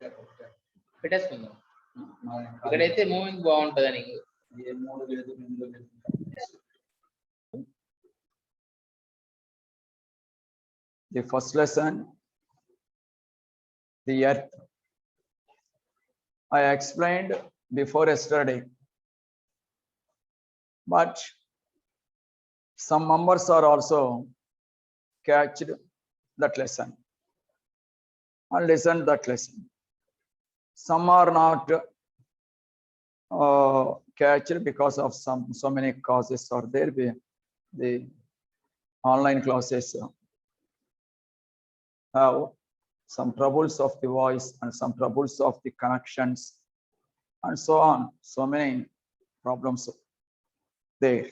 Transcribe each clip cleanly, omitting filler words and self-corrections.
పెట్టేసుకుందాం. ఇక్కడైతే మూవింగ్ బాగుంటుందని. The first lesson, the earth. I explained before yesterday, but some members are also catched that lesson and listened that lesson. Some are not catched because of so many causes are there. The online classes have some troubles of the voice and some troubles of the connections and so on. So many problems there.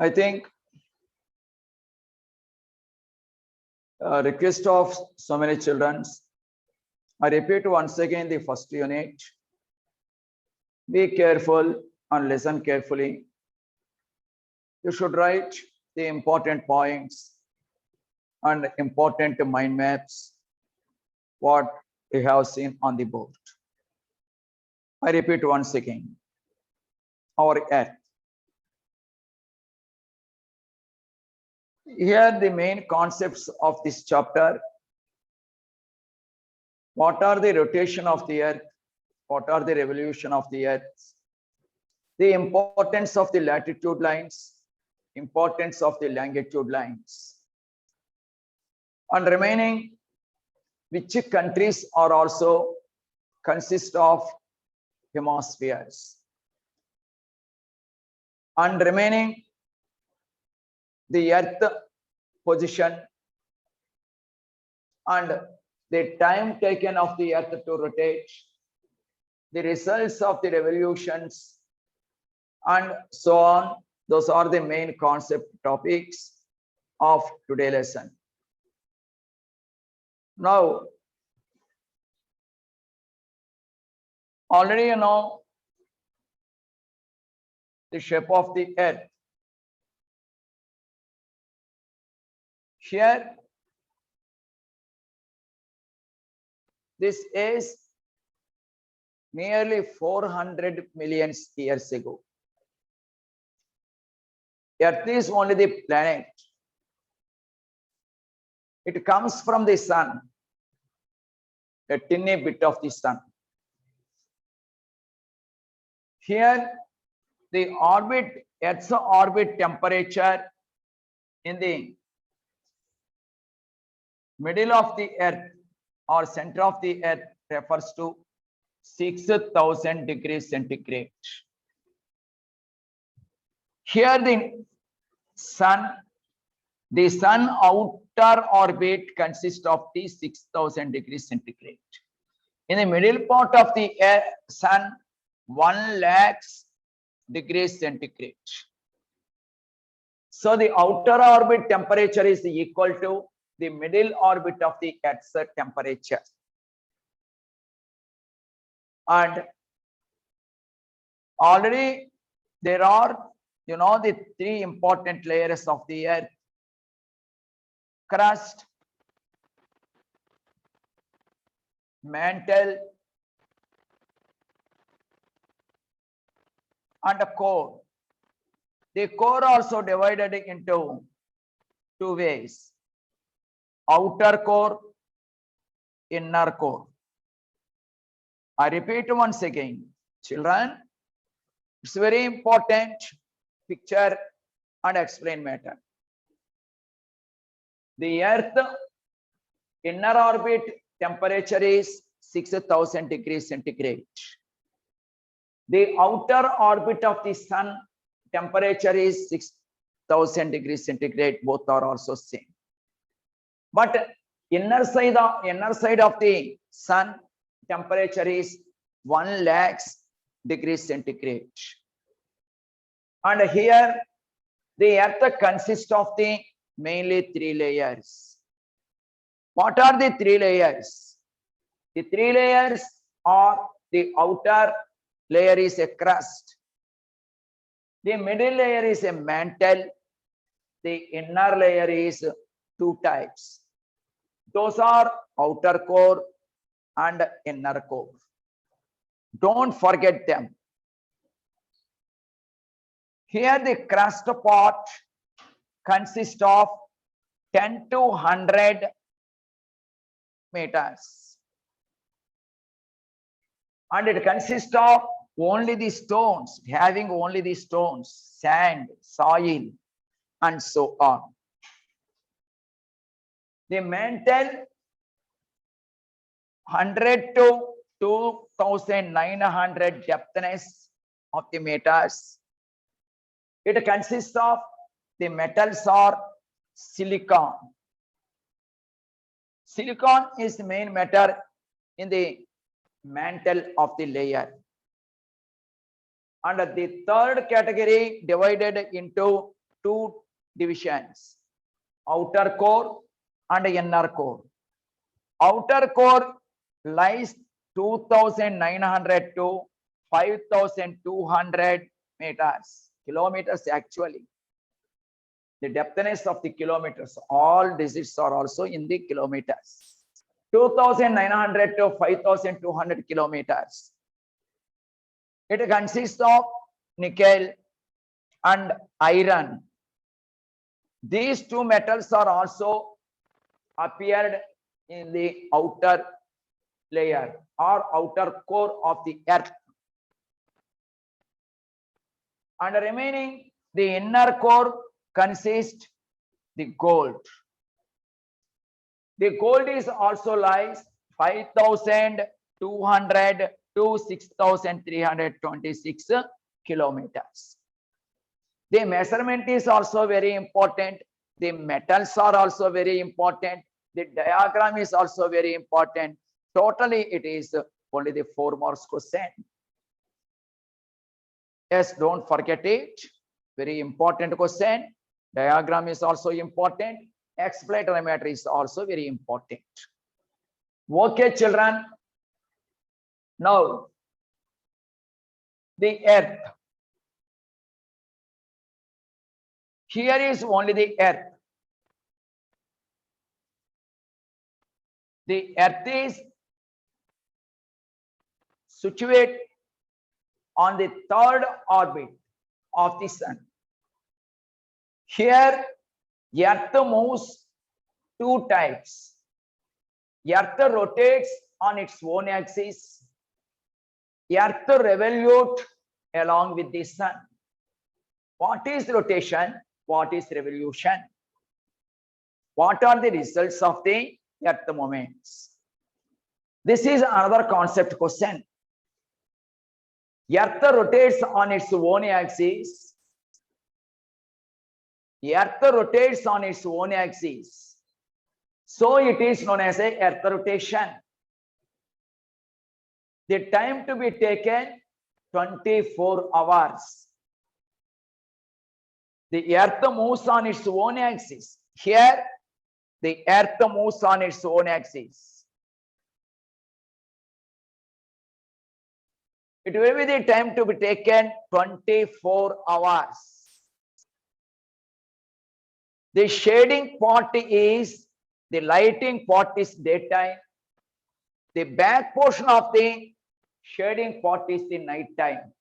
I think request of so many children. I repeat once again the first unit. Be careful and listen carefully. You should write the important points and important mind maps what we have seen on the board. I repeat once again. Our earth. Here the main concepts of this chapter. What are the rotation of the earth? What are the revolution of the earth? The importance of the latitude lines, importance of the longitude lines. And remaining, which countries are also consist of hemispheres. And remaining, the earth position and the time taken of the earth to rotate, the results of the revolutions and so on. Those are the main concept topics of today's lesson. Now, already you know the shape of the earth. Here, this is nearly 400 million years ago. Earth is only the planet. It comes from the sun, a tiny bit of the sun. Here, the orbit, Earth's orbit temperature in the middle of the Earth or center of the Earth refers to 6,000 degrees centigrade. Here the sun outer orbit consists of the 6,000 degrees centigrade. In the middle part of the sun, 1 lakh degrees centigrade. So the outer orbit temperature is equal to the middle orbit of the Earth's temperature. And already there are, you know, the 3 important layers of the Earth: crust, mantle, and a core. The core also divided into 2 ways: outer core, inner core. I repeat once again, children, it's very important picture and explain matter. The Earth inner orbit temperature is 6,000 degrees centigrade. The outer orbit of the sun temperature is 6,000 degrees centigrade. Both are also same. But inner side of the sun temperature is 1 lakh degrees centigrade. And here the Earth consists of the mainly 3 layers. What are the 3 layers? The 3 layers are: the outer layer is a crust, the middle layer is a mantle, the inner layer is 2 types. Those are outer core and inner core. Don't forget them. Here the crust part consists of 10 to 100 meters. And it consists of only the stones, having only the stones, sand, soil, and so on. The mantle 100 to 2,900 depthness of the meters. It consists of the metals or silicon. Silicon is the main matter in the mantle of the layer. And the third category divided into two divisions, outer core and inner core. Outer core lies 2,900 to 5,200 meters, kilometers actually. The depthness of the kilometers, all digits are also in the kilometers. 2,900 to 5,200 kilometers. It consists of nickel and iron. These two metals are also appeared in the outer layer or outer core of the earth. And remaining, the inner core consists the gold. The gold is also lies 5,200 to 6,326 kilometers. The measurement is also very important. The metals are also very important. The diagram is also very important. Totally, it is only the 4 marks question. Yes, don't forget it. Very important question. Diagram is also important. Explanatory matter is also very important. Okay, children. Now, the earth. Here is only the earth. The earth is situated on the third orbit of the sun. Here, earth moves two types. Earth rotates on its own axis. Earth revolutes along with the sun. What is rotation? What is revolution? What are the results of the earth movements? This is another concept question. Earth rotates on its own axis. Earth rotates on its own axis. So it is known as a earth rotation. The time to be taken 24 hours. The earth moves on its own axis. Here, the earth moves on its own axis. It will be the time to be taken 24 hours. The shading part is, the lighting part is daytime. The back portion of the shading part is the night time.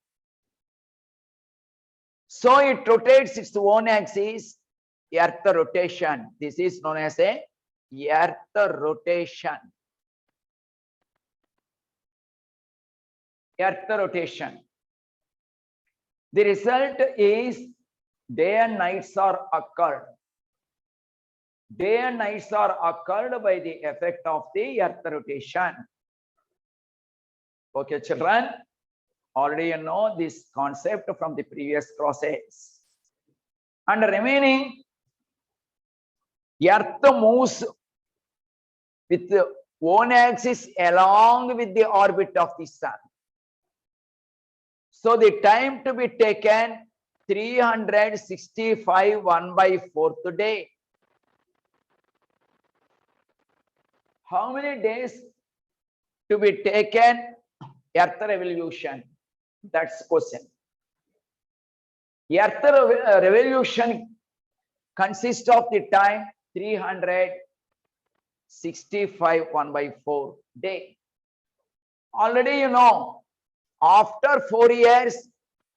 So it rotates its own axis, earth rotation. This is known as a earth rotation. Earth rotation. The result is day and nights are occurred. Day and nights are occurred by the effect of the earth rotation. Okay, children, already you know this concept from the previous classes. And remaining, earth moves with the own axis along with the orbit of the sun. So the time to be taken 365 1/4 day. How many days to be taken earth revolution? That's question. Earth revolution consists of the time 365 1/4 day. Already you know, after 4 years,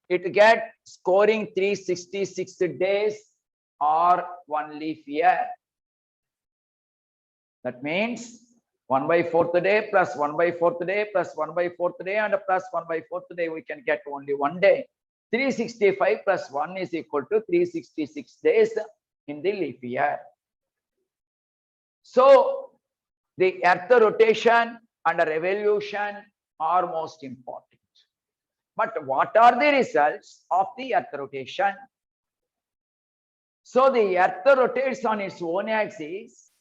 it get scoring 366 days or 1 leaf year. That means 1/4 day plus 1/4 day plus 1/4 day and plus 1/4 day, we can get only 1 day. 365 plus 1 is equal to 366 days in the leap year. So the earth rotation and revolution are most important. But what are the results of the earth rotation? So the earth rotates on its own axis.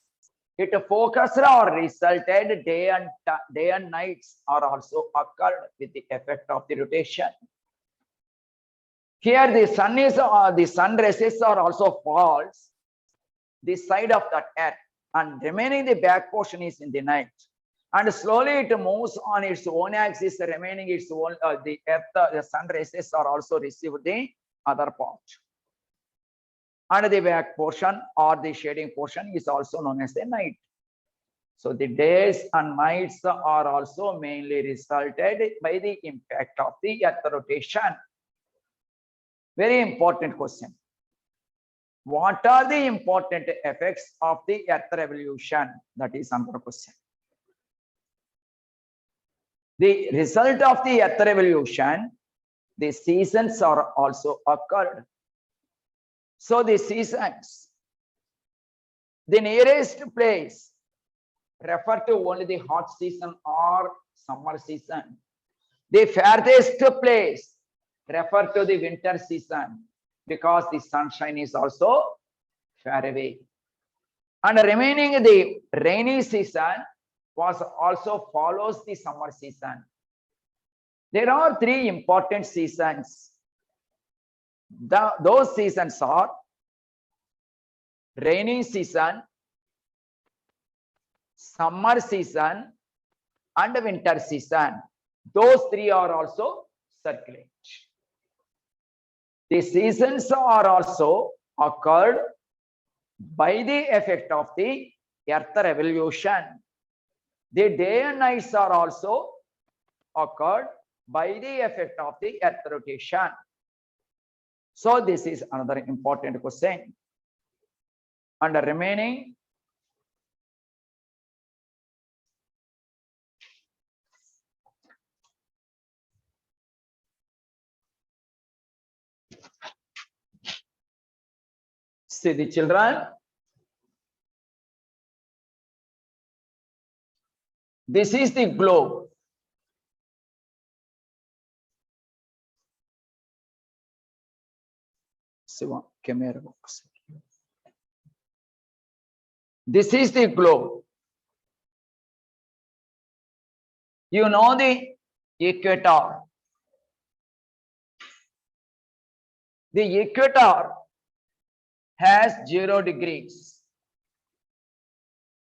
It focused or resulted day and nights are also occurred with the effect of the rotation. Here the sun is the sun rays are also falls this side of that earth, and remaining the back portion is in the night, and slowly it moves on its own axis, remaining its own the earth, the sun rays are also received the other part, and the back portion or the shading portion is also known as the night. So the days and nights are also mainly resulted by the impact of the earth rotation. Very important question. What are the important effects of the earth revolution? That is another question. The result of the earth revolution, the seasons are also occurred. So the seasons, the nearest place refer to only the hot season or summer season. The farthest place refer to the winter season, because the sunshine is also far away. And remaining the rainy season was also follows the summer season. There are 3 important seasons. Those seasons are rainy season, summer season, and winter season. Those 3 are also circulate. The seasons are also occurred by the effect of the earth revolution. The day and nights are also occurred by the effect of the earth rotation. So this is another important question. And the remaining, see the children, this is the globe. This is the globe. You know the equator. The equator has 0 degrees.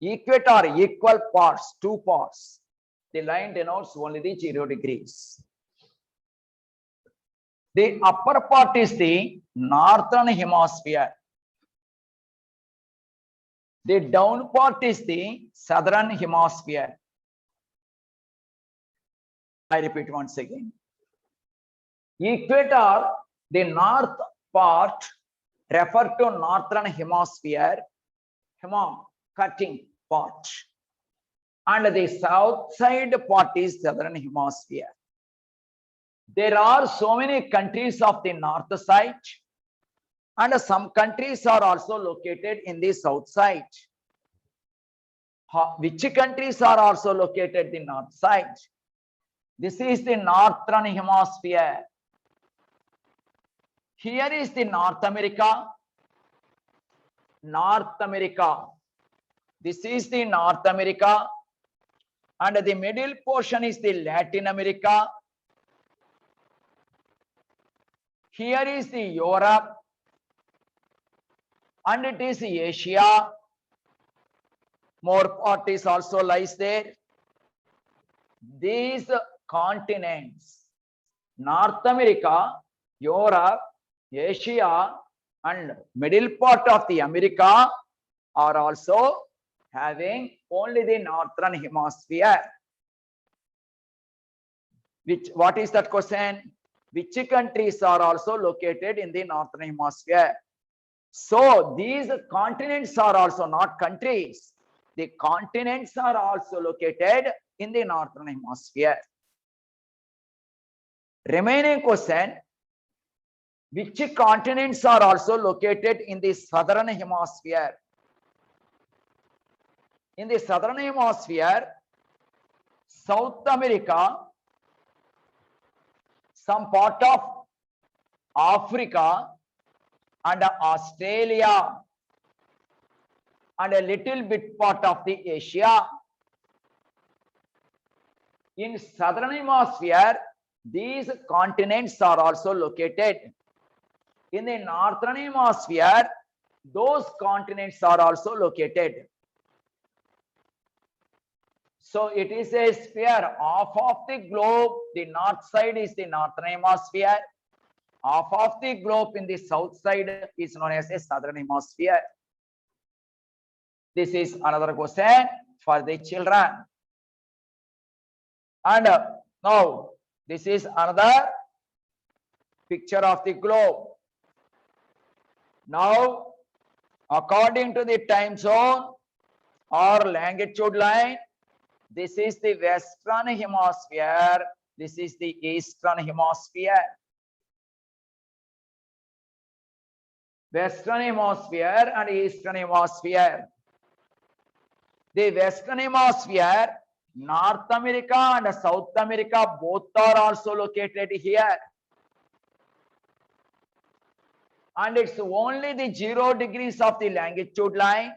Equator, equal parts, 2 parts. The line denotes only the 0 degrees. The upper part is the northern hemisphere. The down part is the southern hemisphere. I repeat once again. Equator, the north part refer to northern hemisphere, cutting part, and the south side part is southern hemisphere. There are so many countries of the north side, and some countries are also located in the south side. Which countries are also located in the north side? This is the northern hemisphere. Here is the North America. North America. This is the North America. And the middle portion is the Latin America. Here is the Europe. And it is Asia. More part is also lies there. These continents, North America, Europe, Asia, and middle part of the America are also having only the northern hemisphere. What is that question? Which countries are also located in the northern hemisphere? So these continents are also not countries. The continents are also located in the northern hemisphere. Remaining question, which continents are also located in the southern hemisphere? In the southern hemisphere, South America, some part of Africa, and Australia, and a little bit part of the Asia. In southern hemisphere, these continents are also located. In the northern hemisphere, those continents are also located. So it is a sphere. Half of the globe, the north side is the northern hemisphere. Half of the globe in the south side is known as a southern hemisphere. This is another question for the children. And now this is another picture of the globe. Now, according to the time zone or longitude line, this is the western hemisphere, this is the eastern hemisphere. Western hemisphere and eastern hemisphere. The western hemisphere, North America and South America both are also located here. And it's only the 0 degrees of the longitude line.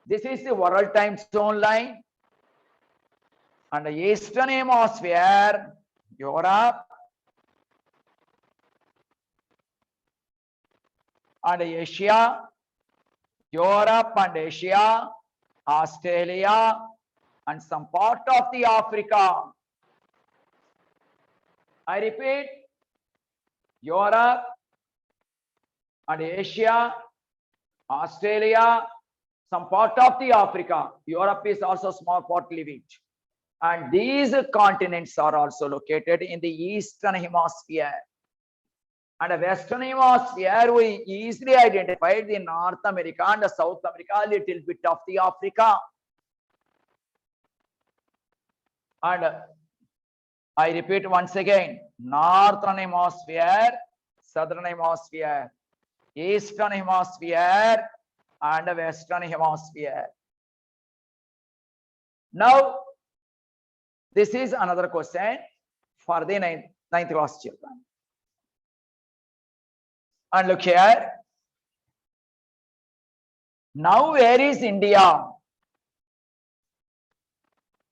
This is the world time zone line. And the eastern hemisphere, Europe, and Asia, Europe and Asia, Australia, and some part of the Africa. I repeat, Europe and Asia, Australia, some part of the Africa. Europe is also small part of it. And these continents are also located in the eastern hemisphere. And the western hemisphere, we easily identified the North America and the South America, a little bit of the Africa. And I repeat once again, northern hemisphere, southern hemisphere, eastern hemisphere, and western hemisphere. Now, this is another question for the ninth class children. And look here. Now, where is India?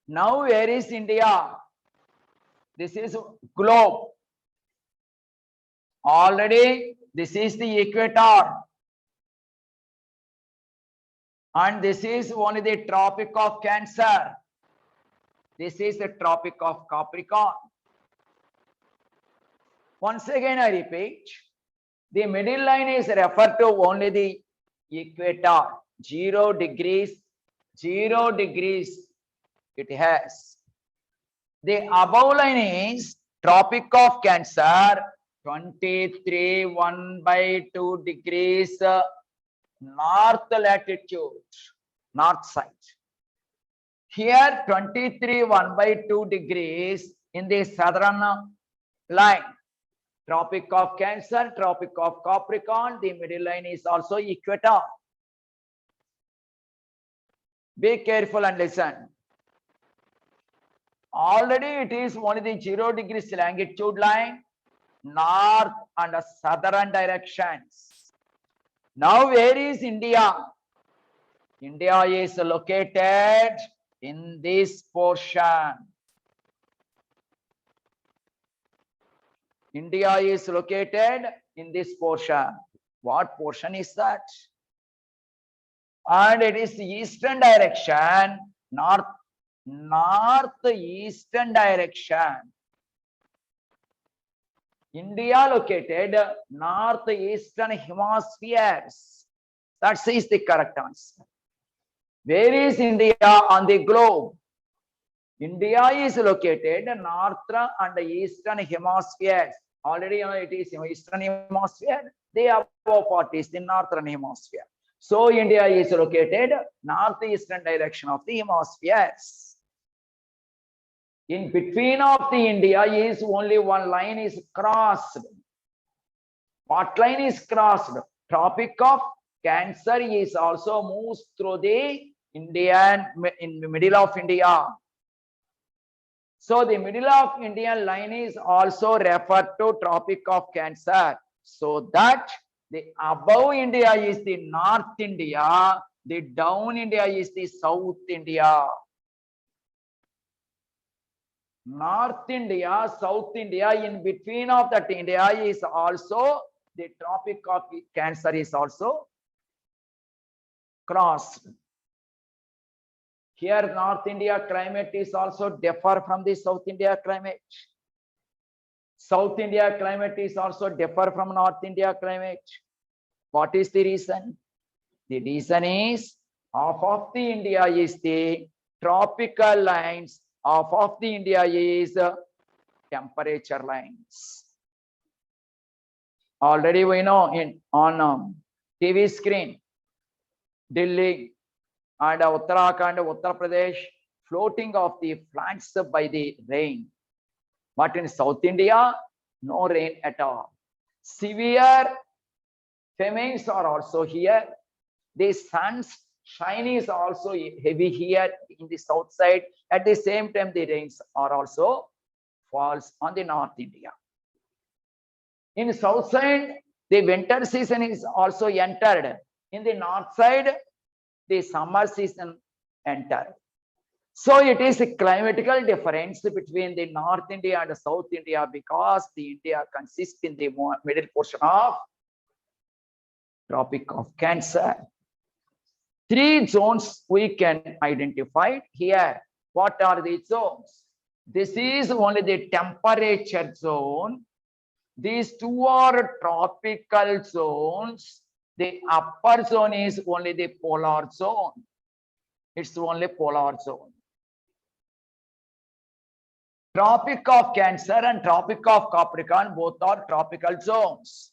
Now, where is India? This is globe. Already, this is the equator. And this is only the Tropic of Cancer. This is the Tropic of Capricorn. Once again, I repeat, the middle line is referred to only the equator, 0 degrees, 0 degrees it has. The above line is Tropic of Cancer, 23 1/2 degrees north latitude, north side. Here 23 1/2 degrees in the southern line. Tropic of Cancer, Tropic of Capricorn, the middle line is also equator. Be careful and listen. Already it is only the 0 degrees longitude line, north and southern directions. Now where is India? India is located in this portion. India is located in this portion. What portion is that? And it is the eastern direction, northeastern direction. India located northeastern hemispheres. That is the correct answer. Where is India on the globe? India is located northern and eastern hemispheres. Already it is eastern hemisphere. The above part is the northern hemisphere. So India is located northeastern direction of the hemispheres. In between of the India is only one line is crossed. What line is crossed? Tropic of Cancer is also moves through the Indian in the middle of India. So the middle of Indian line is also referred to Tropic of Cancer. So that the above India is the North India, the down India is the South India. North India, South India, in between of that India is also the Tropic of Cancer is also crossed. Here North India climate is also differ from the South India climate. South India climate is also differ from North India climate. What is the reason? The reason is half of the India is the tropical lines, half of the India is temperature lines. Already we know on TV screen, Delhi and Uttarakhand, Uttar Pradesh, floating of the floods by the rain. But in South India, no rain at all. Severe famines are also here. The sun's shine is also heavy here in the south side. At the same time, the rains are also falls on the North India. In south side, the winter season is also entered. In the north side, the summer season entered. So it is a climatical difference between the North India and South India because the India consists in the middle portion of Tropic of Cancer. 3 zones we can identify here. What are the zones? This is only the temperature zone. These 2 are tropical zones. The upper zone is only the polar zone. It's only polar zone. Tropic of Cancer and Tropic of Capricorn both are tropical zones.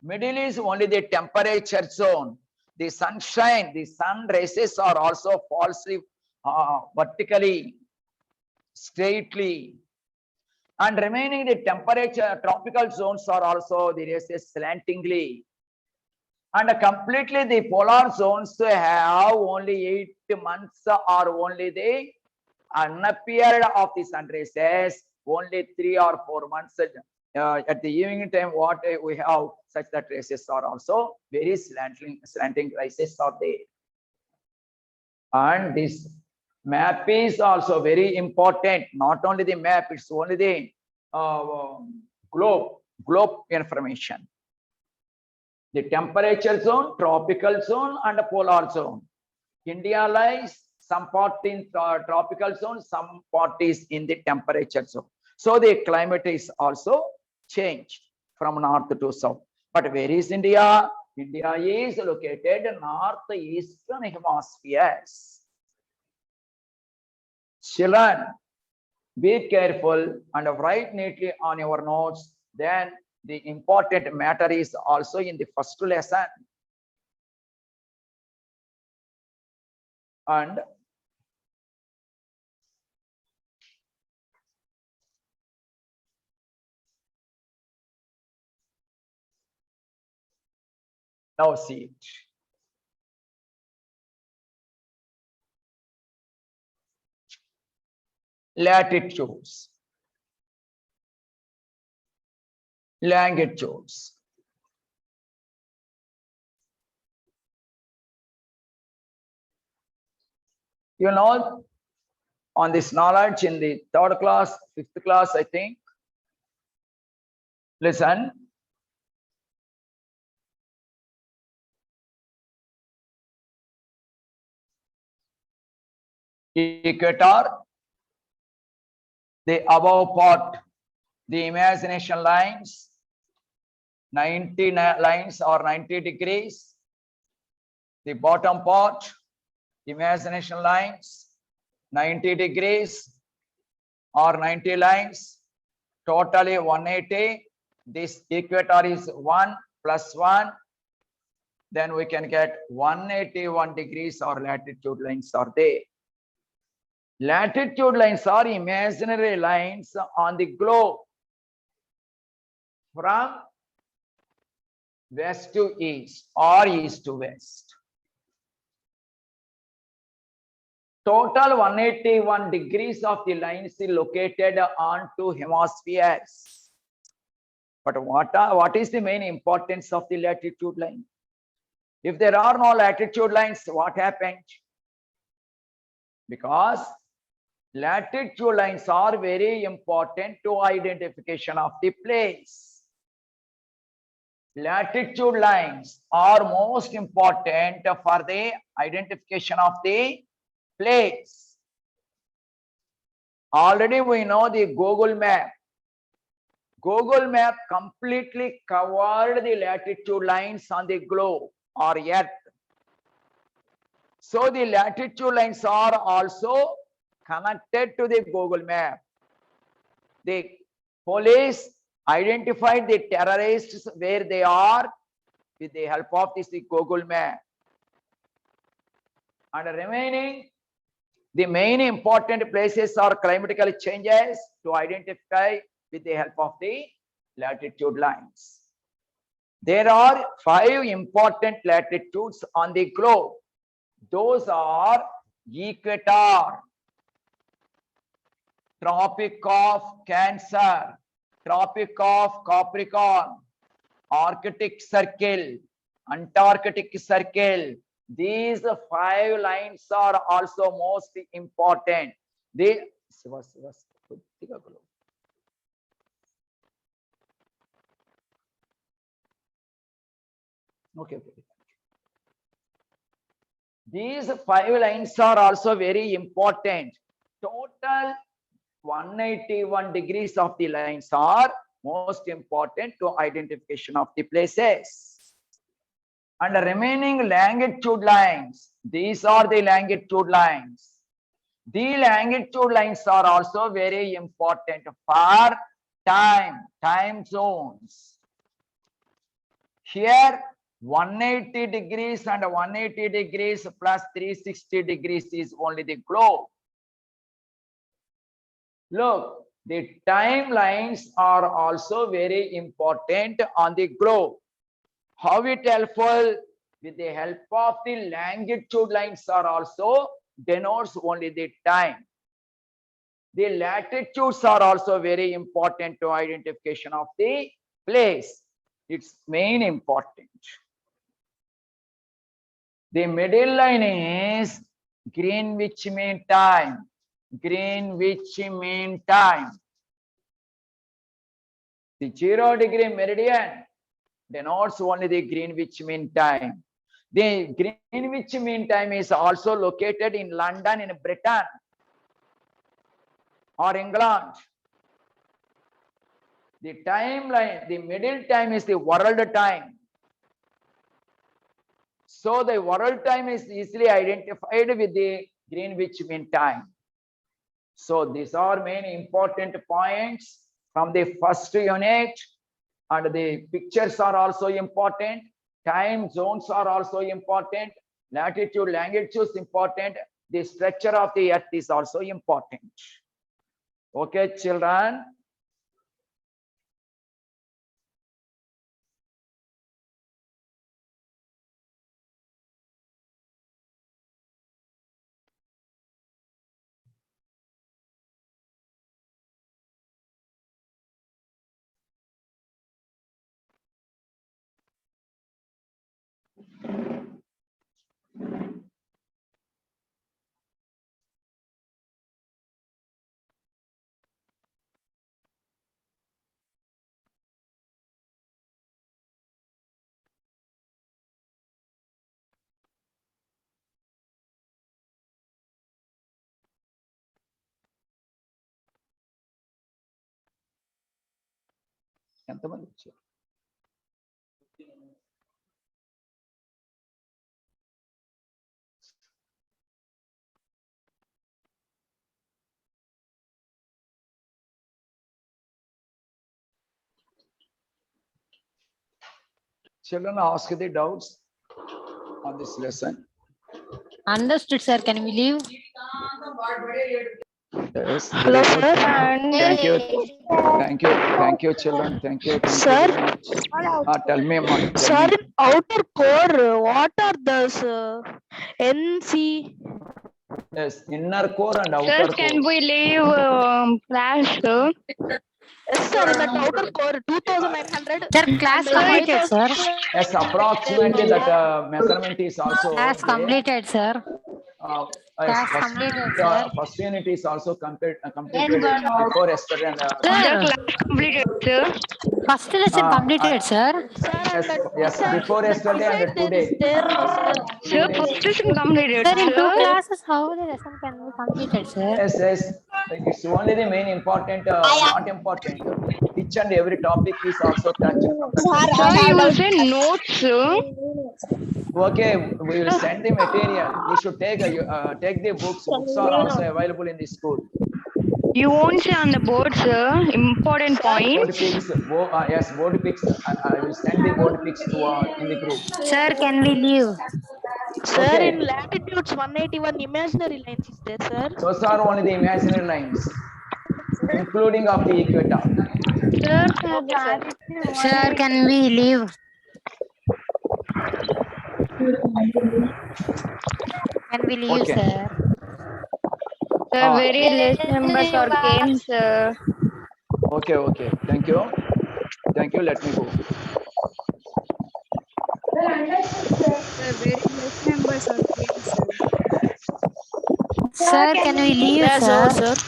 Middle is only the temperature zone. The sunshine, the sun rays are also falsely vertically, straightly. And remaining the temperature, tropical zones are also the rays slantingly. And completely the polar zones have only 8 months or only the period of the sun rays, only 3 or 4 months. At the evening time, what we have such that rays are also very slanting rays are there. And this map is also very important. Not only the map, it's only the globe information. The temperature zone, tropical zone, and polar zone. India lies some part in tropical zone, some part is in the temperature zone. So the climate is also changed from north to south. But where is India? India is located in northeastern hemispheres. Children, be careful and write neatly on your notes. Then the important matter is also in the first lesson. And now see it. Latitudes, longitudes. You know, on this knowledge in the 3rd class, 5th class, I think. Listen. Equator, the above part, the imagination lines, 90 lines or 90 degrees. The bottom part, imagination lines, 90 degrees. or 90 lines, totally 180. This equator is 1 plus 1. Then we can get 181 degrees or latitude lines are there. Latitude lines are imaginary lines on the globe from west to east or east to west. Total 181 degrees of the lines is located on two hemispheres. But what is the main importance of the latitude line? If there are no latitude lines, what happened? Because latitude lines are very important to identification of the place. Latitude lines are most important for the identification of the place. Already we know the Google map. Google map completely covered the latitude lines on the globe or Earth. So the latitude lines are also connected to the Google map. The police identified the terrorists where they are with the help of this Google map. And remaining, the main important places are climatic changes to identify with the help of the latitude lines. There are 5 important latitudes on the globe. Those are equator, Tropic of Cancer, Tropic of Capricorn, Arctic Circle, Antarctic Circle. These 5 lines are also most important. They okay. These 5 lines are also very important. Total 181 degrees of the lines are most important to identification of the places. And the remaining longitude lines, these are the longitude lines. The longitude lines are also very important for time zones. Here 180 degrees and 180 degrees plus 360 degrees is only the globe. Look, the timelines are also very important on the globe. How it helpful? With the help of the longitude lines are also denotes only the time. The latitudes are also very important to identification of the place. It's main important. The middle line is Greenwich Mean Time. Greenwich Mean Time. The 0 degree meridian denotes only the Greenwich Mean Time. The Greenwich Mean Time is also located in London in Britain or England. The timeline, the middle time is the world time. So the world time is easily identified with the Greenwich Mean Time. So these are main important points from the first unit, and the pictures are also important. Time zones are also important. Latitude, longitude is important. The structure of the earth is also important. Okay, children. ఎంతమంది వచ్చారు? Children, ask the doubts on this lesson. Understood, sir. Can we leave? Yes. Hello, very good. sir. Thank you. Thank you, children. Thank you. Thank Sir. you very much. Tell me, Ma. Tell Sir, me. in outer core, what are those NC? Yes, inner core and Sir, outer can core. we leave class, sir? Yes, sir, in that outer core, 2900. Sir, class and completed, sir. 5000. Yes, approximately that measurement is also Class there. completed, sir. Yes, Class completed, sir. first unit is also completed before yesterday. And, Sir, Sir, class completed, sir. first lesson completed, sir. Sir, yes, and that yes, before yesterday and beside there is today. there, no, sir. Sir, first lesson completed, Sir, in two sir. classes, how the lesson can be completed, sir? Yes. It's only the main important, not important. Each and every topic is also touched from the Sir, you will send notes, sir. Okay, we will send the material. You should take the books. Books are also available in the school. You won't say on the board, sir. Important Board points. pics. Yes, board pics. I will send the board pics to in the group. Sir, can we leave? Sir, Okay. in latitudes 181 imaginary lines is there, sir. Those are only the imaginary lines, including of the equator. Sir, Sir, can we leave? Can we leave, Okay. sir? sir, very less members are came, sir. Okay. Thank you. Let me go. Sir, very less members are came, sir. Sir, can we leave, Yes, sir, sir? sir.